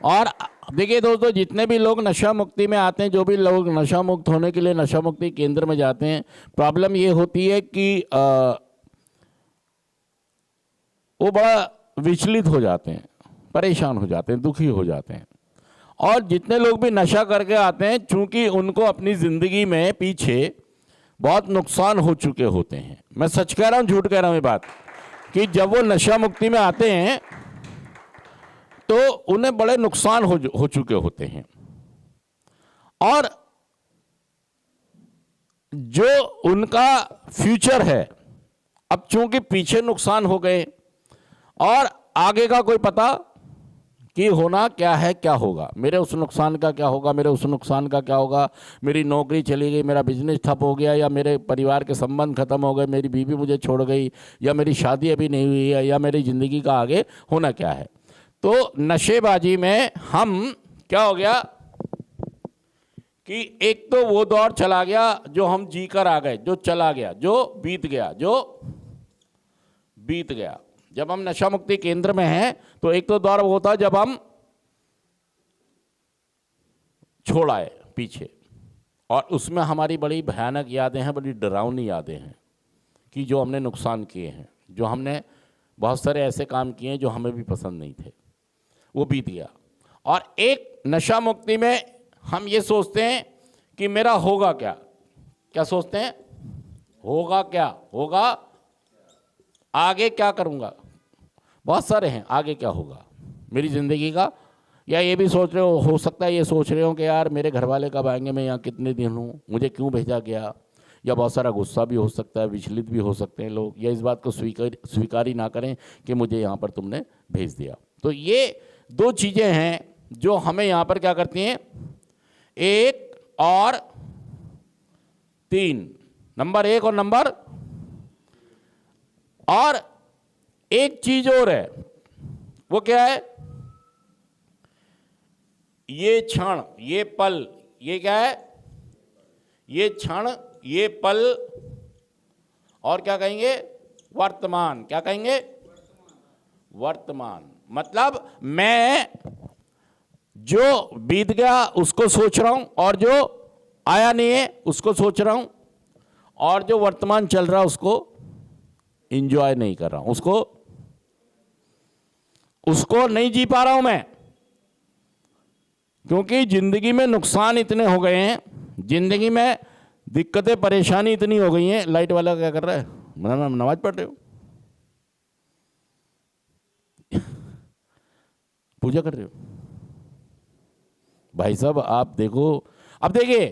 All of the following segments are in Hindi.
और देखिए दोस्तों, जितने भी लोग नशा मुक्ति में आते हैं, जो भी लोग नशा मुक्त होने के लिए नशा मुक्ति केंद्र में जाते हैं, प्रॉब्लम ये होती है कि वो बड़ा विचलित हो जाते हैं, परेशान हो जाते हैं, दुखी हो जाते हैं। और जितने लोग भी नशा करके आते हैं, चूंकि उनको अपनी ज़िंदगी में पीछे बहुत नुकसान हो चुके होते हैं। मैं सच कह रहा हूँ, झूठ कह रहा हूँ ये बात, कि जब वो नशा मुक्ति में आते हैं तो उन्हें बड़े नुकसान हो चुके होते हैं। और जो उनका फ्यूचर है, अब चूंकि पीछे नुकसान हो गए और आगे का कोई पता कि होना क्या है, क्या होगा, मेरे उस नुकसान का क्या होगा, मेरे उस नुकसान का क्या होगा, मेरी नौकरी चली गई, मेरा बिजनेस ठप हो गया, या मेरे परिवार के संबंध खत्म हो गए, मेरी बीवी मुझे छोड़ गई, या मेरी शादी अभी नहीं हुई है, या मेरी ज़िंदगी का आगे होना क्या है। तो नशेबाजी में हम क्या हो गया कि एक तो वो दौर चला गया जो हम जी कर आ गए, जो चला गया, जो बीत गया, जो बीत गया। जब हम नशा मुक्ति केंद्र में हैं तो एक तो दौर वो था जब हम छोड़ आए पीछे, और उसमें हमारी बड़ी भयानक यादें हैं, बड़ी डरावनी यादें हैं कि जो हमने नुकसान किए हैं, जो हमने बहुत सारे ऐसे काम किए हैं जो हमें भी पसंद नहीं थे, वो बीत गया। और एक नशा मुक्ति में हम ये सोचते हैं कि मेरा होगा क्या, क्या सोचते हैं, होगा क्या, होगा आगे क्या करूँगा, बहुत सारे हैं, आगे क्या होगा मेरी ज़िंदगी का। या ये भी सोच रहे हो सकता है ये सोच रहे हो कि यार मेरे घर वाले कब आएंगे, मैं यहाँ कितने दिन हूँ, मुझे क्यों भेजा गया। या बहुत सारा गुस्सा भी हो सकता है, विचलित भी हो सकते हैं लोग, या इस बात को स्वीकार ही ना करें कि मुझे यहाँ पर तुमने भेज दिया। तो ये दो चीज़ें हैं जो हमें यहाँ पर क्या करती हैं, 1 और 3, नंबर 1 और नंबर, और एक चीज और है, वो क्या है, ये क्षण, ये पल, ये क्या है, ये क्षण, ये पल, और क्या कहेंगे, वर्तमान। क्या कहेंगे, वर्तमान। मतलब मैं जो बीत गया उसको सोच रहा हूं, और जो आया नहीं है उसको सोच रहा हूं, और जो वर्तमान चल रहा है उसको एंजॉय नहीं कर रहा हूं, उसको नहीं जी पा रहा हूं मैं, क्योंकि जिंदगी में नुकसान इतने हो गए हैं, जिंदगी में दिक्कतें परेशानी इतनी हो गई हैं। लाइट वाला क्या कर रहा है, नमाज पढ़ रहे हो, पूजा कर रहे हो, भाई साहब आप देखो। अब देखिए,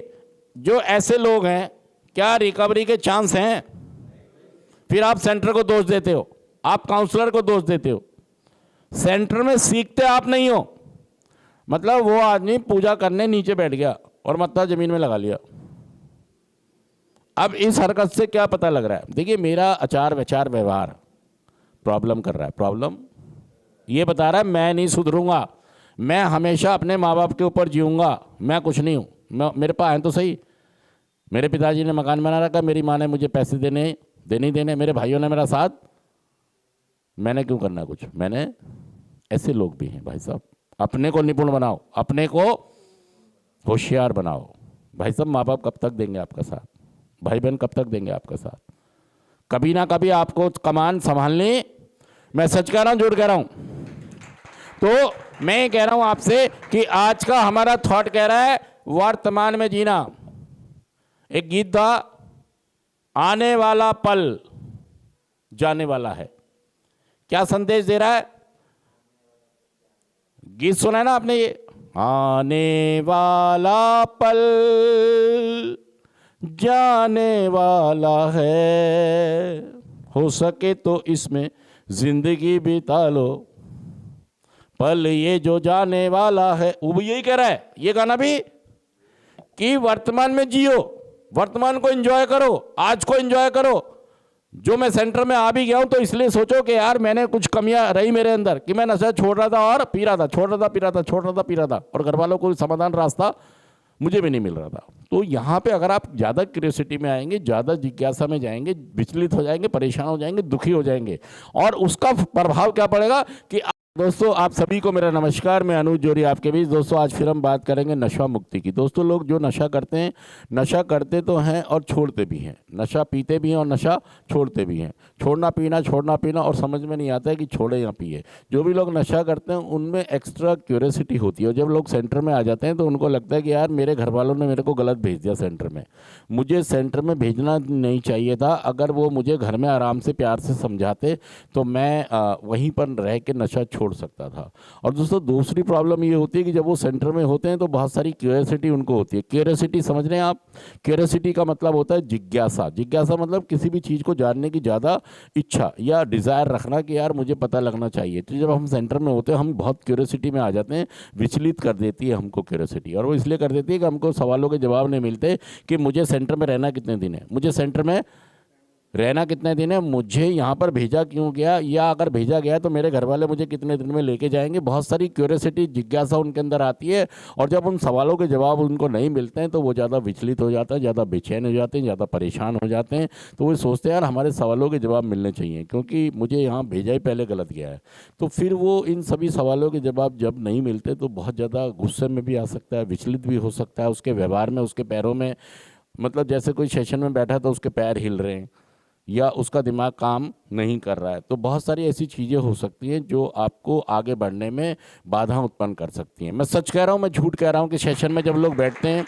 जो ऐसे लोग हैं, क्या रिकवरी के चांस हैं? फिर आप सेंटर को दोष देते हो, आप काउंसलर को दोष देते हो। सेंटर में सीखते आप नहीं हो, मतलब वो आदमी पूजा करने नीचे बैठ गया और मत्था जमीन में लगा लिया। अब इस हरकत से क्या पता लग रहा है, देखिए मेरा आचार विचार व्यवहार प्रॉब्लम कर रहा है, प्रॉब्लम ये बता रहा है मैं नहीं सुधरूंगा, मैं हमेशा अपने माँ बाप के ऊपर जीऊँगा, मैं कुछ नहीं हूँ। मेरे पास है तो सही, मेरे पिताजी ने मकान बना रखा, मेरी माँ ने मुझे पैसे देने मेरे भाइयों ने मेरा साथ, मैंने क्यों करना कुछ। मैंने, ऐसे लोग भी हैं भाई साहब। अपने को निपुण बनाओ, अपने को होशियार बनाओ। भाई साहब माँ बाप कब तक देंगे आपका साथ, भाई बहन कब तक देंगे आपका साथ, कभी ना कभी आपको कमान संभालनी। मैं सच कह रहा हूँ, झूठ कह रहा हूँ? तो मैं कह रहा हूँ आपसे कि आज का हमारा थॉट कह रहा है वर्तमान में जीना। एक गीत था, आने वाला पल जाने वाला है, क्या संदेश दे रहा है? गीत सुना है ना आपने, ये आने वाला पल जाने वाला है, हो सके तो इसमें जिंदगी बिता लो, पल ये जो जाने वाला है। वो भी यही कह रहा है ये गाना भी, कि वर्तमान में जियो, वर्तमान को एंजॉय करो, आज को एंजॉय करो। जो मैं सेंटर में आ भी गया हूं तो इसलिए सोचो कि यार मैंने कुछ कमियां रही मेरे अंदर कि मैं नशा छोड़ रहा था और पी रहा था, छोड़ रहा था, पी रहा था, छोड़ रहा था, पी रहा था, और घर वालों को समाधान रास्ता मुझे भी नहीं मिल रहा था। तो यहाँ पे अगर आप ज़्यादा क्यूरियोसिटी में आएंगे, ज़्यादा जिज्ञासा में जाएंगे, विचलित हो जाएंगे, परेशान हो जाएंगे, दुखी हो जाएंगे, और उसका प्रभाव क्या पड़ेगा कि दोस्तों आप सभी को मेरा नमस्कार। मैं अनुज जोरी आपके बीच। दोस्तों आज फिर हम बात करेंगे नशा मुक्ति की। दोस्तों लोग जो नशा करते हैं, नशा करते तो हैं और छोड़ते भी हैं। नशा पीते भी हैं और नशा छोड़ते भी हैं। छोड़ना पीना और समझ में नहीं आता है कि छोड़े या पिए। जो भी लोग नशा करते हैं उनमें एक्स्ट्रा क्यूरियोसिटी होती है, और जब लोग सेंटर में आ जाते हैं तो उनको लगता है कि यार मेरे घर वालों ने मेरे को गलत भेज दिया सेंटर में, मुझे सेंटर में भेजना नहीं चाहिए था। अगर वो मुझे घर में आराम से प्यार से समझाते तो मैं वहीं पर रह के नशा छोड़ सकता था। और दोस्तों दूसरी प्रॉब्लम ये होती है कि जब वो सेंटर में होते हैं तो बहुत सारी क्यूरियोसिटी उनको होती है। क्यूरियोसिटी समझ रहे हैं आप? क्यूरियोसिटी का मतलब होता है जिज्ञासा। जिज्ञासा मतलब किसी भी चीज़ को जानने की ज़्यादा इच्छा या डिज़ायर रखना कि यार मुझे पता लगना चाहिए। तो जब हम सेंटर में होते हैं हम बहुत क्यूरियोसिटी में आ जाते हैं। विचलित कर देती है हमको क्यूरियोसिटी, और वो इसलिए कर देती है कि हमको सवालों के जवाब नहीं मिलते कि मुझे सेंटर में रहना कितने दिन है, मुझे सेंटर में रहना कितने दिन है, मुझे यहाँ पर भेजा क्यों गया, या अगर भेजा गया तो मेरे घर वाले मुझे कितने दिन में लेके जाएंगे। बहुत सारी क्यूरियोसिटी, जिज्ञासा उनके अंदर आती है, और जब उन सवालों के जवाब उनको नहीं मिलते हैं तो वो ज़्यादा विचलित हो जाता है, ज़्यादा बेचैन हो जाते हैं, ज़्यादा परेशान हो जाते हैं। तो वो सोचते हैं यार हमारे सवालों के जवाब मिलने चाहिए, क्योंकि मुझे यहाँ भेजा ही पहले गलत गया है। तो फिर वो इन सभी सवालों के जवाब जब नहीं मिलते तो बहुत ज़्यादा गुस्से में भी आ सकता है, विचलित भी हो सकता है। उसके व्यवहार में, उसके पैरों में, मतलब जैसे कोई सेशन में बैठा तो उसके पैर हिल रहे हैं या उसका दिमाग काम नहीं कर रहा है। तो बहुत सारी ऐसी चीज़ें हो सकती हैं जो आपको आगे बढ़ने में बाधा उत्पन्न कर सकती हैं। मैं सच कह रहा हूँ, मैं झूठ कह रहा हूँ कि सेशन में जब लोग बैठते हैं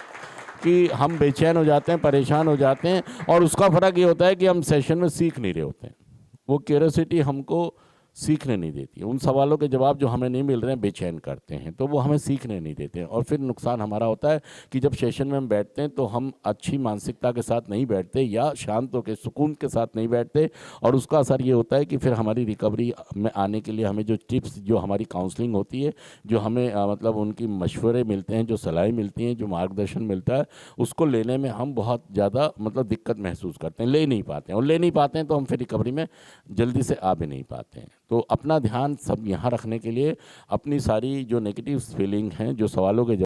कि हम बेचैन हो जाते हैं, परेशान हो जाते हैं, और उसका फ़र्क ये होता है कि हम सेशन में सीख नहीं रहे होते हैं। वो क्यूरियोसिटी हमको सीखने नहीं देती है। उन सवालों के जवाब जो हमें नहीं मिल रहे हैं बेचैन करते हैं, तो वो हमें सीखने नहीं देते हैं। और फिर नुकसान हमारा होता है कि जब सेशन में हम बैठते हैं तो हम अच्छी मानसिकता के साथ नहीं बैठते, या शांत होकर सुकून के साथ नहीं बैठते, और उसका असर ये होता है कि फिर हमारी रिकवरी में आने के लिए हमें जो टिप्स, जो हमारी काउंसलिंग होती है, जो हमें मतलब उनकी मशवरे मिलते हैं, जो सलाहें मिलती हैं, जो मार्गदर्शन मिलता है, उसको लेने में हम बहुत ज़्यादा मतलब दिक्कत महसूस करते हैं, ले नहीं पाते हैं। और ले नहीं पाते हैं तो हम फिर रिकवरी में जल्दी से आ भी नहीं पाते हैं। तो अपना ध्यान सब यहाँ रखने के लिए अपनी सारी जो नेगेटिव फीलिंग हैं, जो सवालों के